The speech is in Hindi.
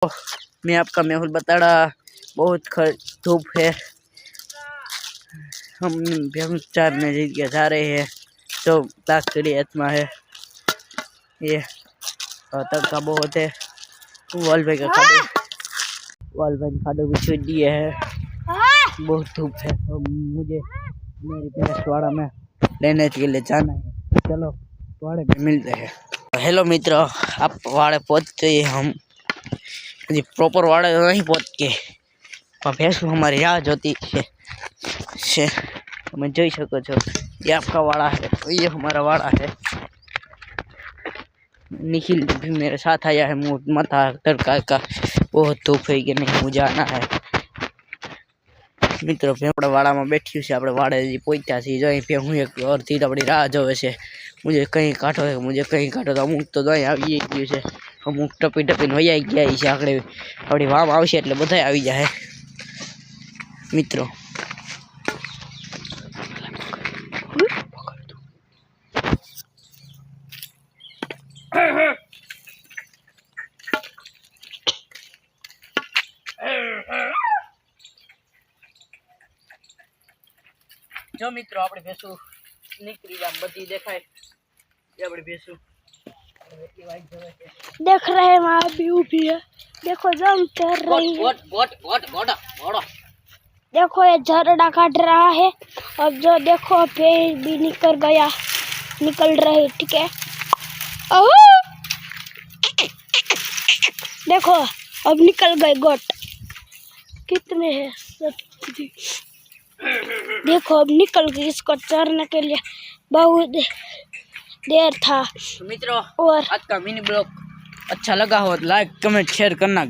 मैं आपका मेहुल बताड़ा। बहुत धूप है। हम भैंस चारने जा रहे हैं। तो ताकड़ी आत्मा है ये तड़का बहुत है। वॉल भाई का खाडो भी छूट दिए है। बहुत धूप है तो मुझे मेरी भैंस वाड़ा में लेने के लिए जाना है। चलो वाड़े पे मिलते हैं। हेलो मित्रों, आप वाड़े पहुंच गए। हम जी प्रॉपर वाड़े नहीं पहुंच के भैंस हमारी राह जोती है। તમે જોઈ શકો છો ये आपका वाड़ा है, तो ये हमारा वाड़ा है। निखिल भी मेरे साथ आया है। मथा तड़का का बहुत धूप है कि नहीं मुझे आना है। मित्रों આપણે વાડામાં બેઠ્યું છે। આપણે વાડે પહોંચ્યા છીએ। જો અહીં पे હું एक और तीन अपनी राह જોવે છે। मुझे कहीं काटो है, मुझे कहीं काटो। तो अमुक तो અહીં આવી ગયું છે। અમુક ટપી ટપીને વૈયા ગયા છે। આપણે આપણી વામ આવશે એટલે બધાય આવી જાય મિત્રો। जो मित्रों अपनी भैंसू निकली जाम बधी देखाय। ये अपनी भैंसू देख रहे हैं वहाँ भी उभी है। देखो जम कर रही है। देखो ये झरना काट रहा है। अब जो देखो पेड़ भी निकल रहे। ठीक है, देखो अब निकल गए गोट। कितने हैं? देखो अब निकल गई। इसको चरने के लिए बहुत देर था। मित्रों और आज का मिनी ब्लॉग अच्छा लगा हो तो लाइक कमेंट शेयर करना।